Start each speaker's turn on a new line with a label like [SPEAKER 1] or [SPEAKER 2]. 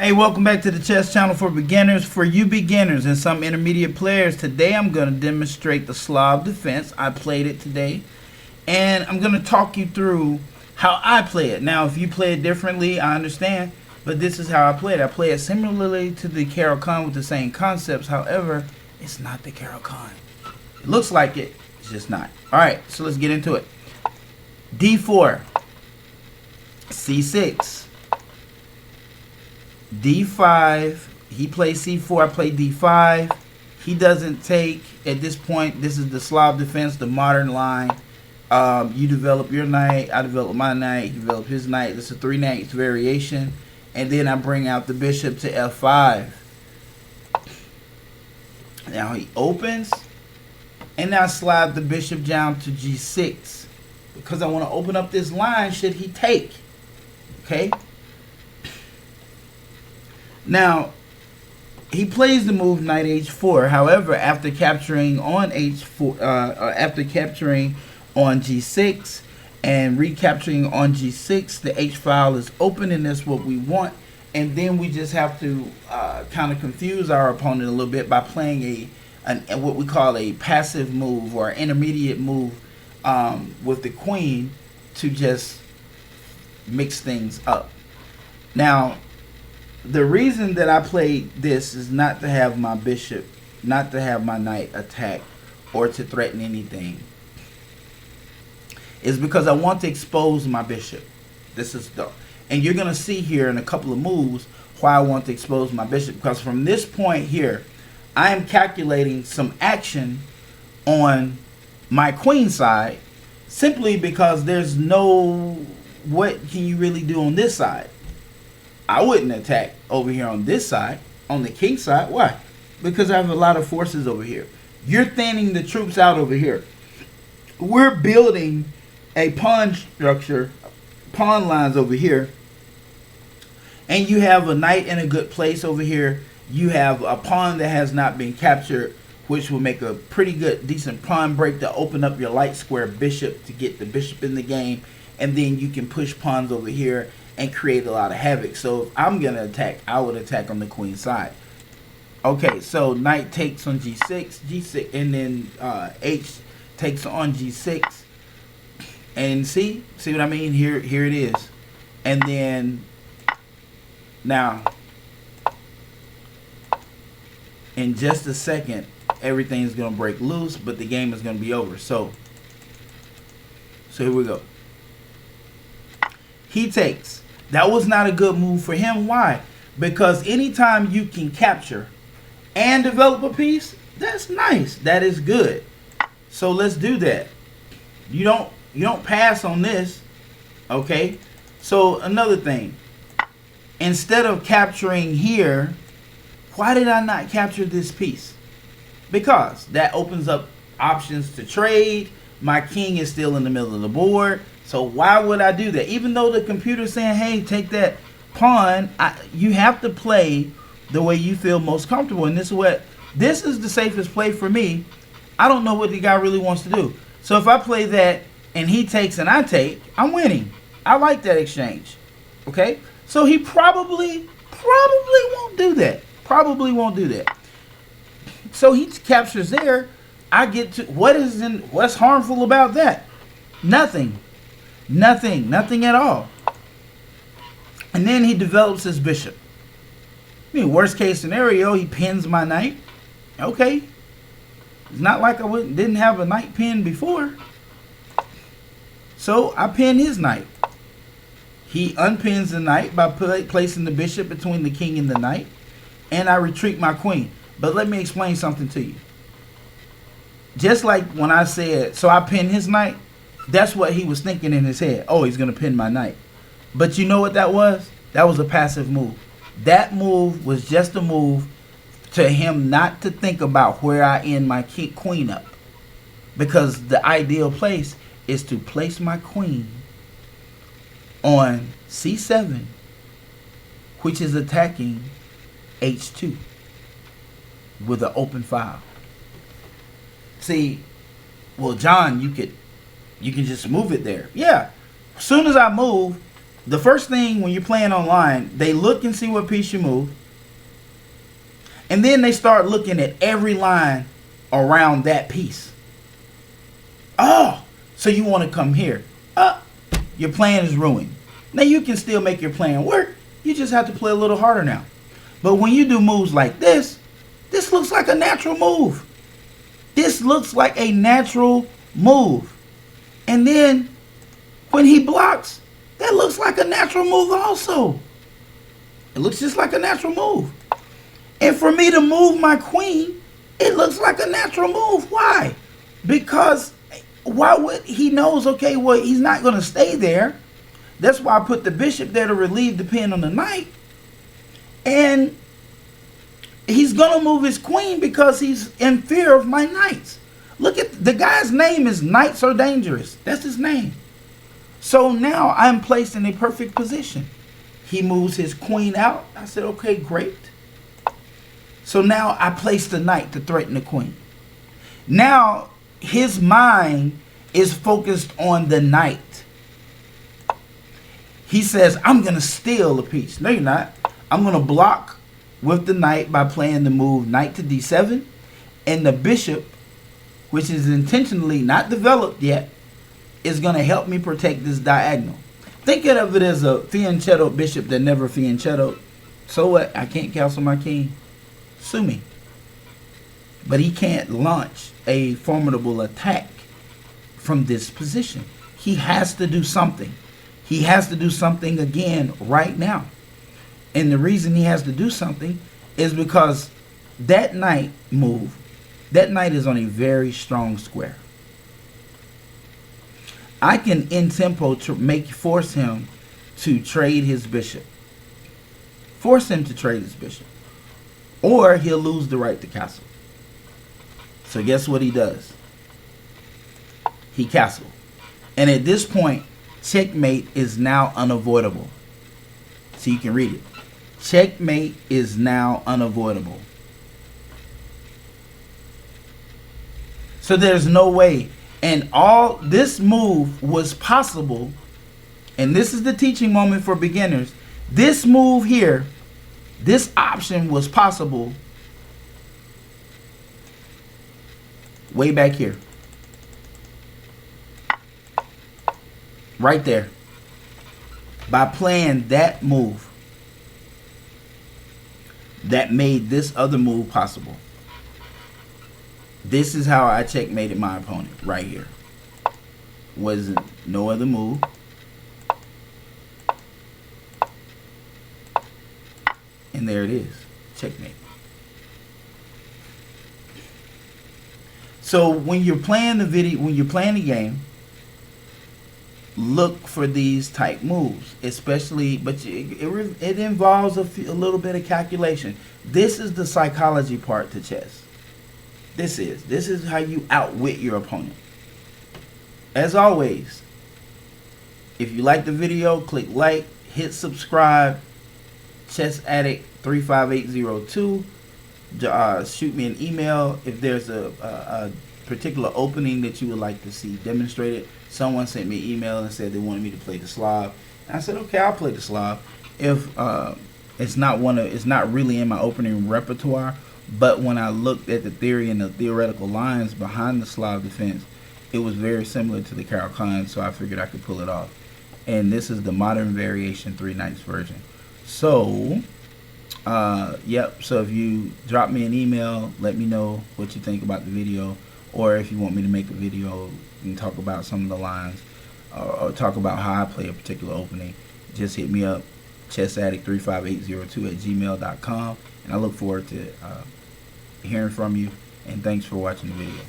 [SPEAKER 1] Hey, welcome back to the chess channel for beginners. For you beginners and some intermediate players, today I'm going to demonstrate the Slav defense. I played it today, and I'm going to talk you through how I play it. Now, if you play it differently, I understand, but this is how I play it. I play it similarly to the Carol Khan with the same concepts. However, it's not the Carol Khan. It looks like it, it's just not. All right, so let's get into it. D4, C6, D5, he plays C4, I play D5. He doesn't take, at this point, this is the Slav defense, the modern line. You develop your knight, I develop my knight, he develop his knight. This is a 3 knights variation. And then I bring out the bishop to F5. Now he opens, and now I slide the bishop down to G6. Because I want to open up this line should he take. Okay? Now, he plays the move knight h4. However, after capturing on h4, after capturing on g6 and recapturing on g6, the h file is open, and that's what we want. And then we just have to kind of confuse our opponent a little bit by playing what we call a passive move or intermediate move with the queen to just mix things up. Now, the reason that I played this is not to have my bishop, not to have my knight attack or to threaten anything. It's because I want to expose my bishop. This is the, and you're going to see here in a couple of moves why I want to expose my bishop. Because from this point here, I am calculating some action on my queen side simply because there's no, what can you really do on this side? I wouldn't attack over here on this side, on the king side. Why? Because I have a lot of forces over here. You're thinning the troops out over here. We're building a pawn structure, pawn lines over here. And you have a knight in a good place over here. You have a pawn that has not been captured, which will make a pretty good, decent pawn break to open up your light square bishop to get the bishop in the game. And then you can push pawns over here and create a lot of havoc. So if I'm going to attack, I would attack on the queen side. Okay, so knight takes on g6, g6, and then h takes on g6. And see what I mean? Here it is. And then now, in just a second, everything's going to break loose, but the game is going to be over. So here we go. He takes. That was not a good move for him. Why? Because anytime you can capture and develop a piece, that's nice. That is good. So let's do that. You don't pass on this. Okay? So another thing. Instead of capturing here, why did I not capture this piece? Because that opens up options to trade. My king is still in the middle of the board. So why would I do that? Even though the computer's saying, hey, take that pawn, you have to play the way you feel most comfortable. And this is the safest play for me. I don't know what the guy really wants to do. So if I play that and he takes and I take, I'm winning. I like that exchange. Okay? So he probably won't do that. Probably won't do that. So he captures there. I get to, what's harmful about that? Nothing. Nothing at all. And then he develops his bishop. I mean, worst case scenario, he pins my knight. Okay. It's not like I didn't have a knight pin before. So I pin his knight. He unpins the knight by placing the bishop between the king and the knight. And I retreat my queen. But let me explain something to you. Just like when I said, so I pin his knight. That's what he was thinking in his head. Oh, he's going to pin my knight. But you know what that was? That was a passive move. That move was just a move to him not to think about where I end my queen up. Because the ideal place is to place my queen on c7, which is attacking h2 with an open file. See, well, John, you can just move it there. Yeah. As soon as I move, the first thing when you're playing online, they look and see what piece you move. And then they start looking at every line around that piece. Oh, so you want to come here. Your plan is ruined. Now you can still make your plan work. You just have to play a little harder now. But when you do moves like this looks like a natural move. This looks like a natural move. And then when he blocks, that looks like a natural move also. It looks just like a natural move. And for me to move my queen, it looks like a natural move. Why? Because why would he knows, okay, well, he's not going to stay there. That's why I put the bishop there to relieve the pin on the knight. And he's going to move his queen because he's in fear of my knights. Look at the guy's name is Knights Are Dangerous. That's his name. So now I'm placed in a perfect position. He moves his queen out. I said, okay, great. So now I place the knight to threaten the queen. Now his mind is focused on the knight. He says, I'm going to steal a piece. No, you're not. I'm going to block with the knight by playing the move knight to d7. And the bishop, which is intentionally not developed yet, is going to help me protect this diagonal. Think of it as a fianchetto bishop that never fianchettoed. So what? I can't castle my king. Sue me. But he can't launch a formidable attack from this position. He has to do something. He has to do something again right now. And the reason he has to do something is because that knight move, that knight is on a very strong square. I can in tempo force him to trade his bishop. Force him to trade his bishop. Or he'll lose the right to castle. So guess what he does? He castled. And at this point, checkmate is now unavoidable. So you can read it. Checkmate is now unavoidable. So there's no way. And all this move was possible. And this is the teaching moment for beginners. This move here, this option was possible way back here. Right there. By playing that move that made this other move possible. This is how I checkmated my opponent right here. Was no other move. And there it is. Checkmate. So when you're playing the game, look for these type moves, especially, but it involves a little bit of calculation. This is the psychology part to chess. This is how you outwit your opponent. As always, if you like the video, click like, hit subscribe. Chess Addict 35802. Shoot me an email if there's a particular opening that you would like to see demonstrated. Someone sent me an email and said they wanted me to play the Slav. And I said, okay, I'll play the Slav. If it's not really in my opening repertoire, but when I looked at the theory and the theoretical lines behind the Slav defense, it was very similar to the Caro-Kann, so I figured I could pull it off. And this is the modern variation 3 knights version. So, yep, so if you drop me an email, let me know what you think about the video, or if you want me to make a video and talk about some of the lines, or talk about how I play a particular opening, just hit me up, chessaddict35802@gmail.com, and I look forward to hearing from you, and thanks for watching the video.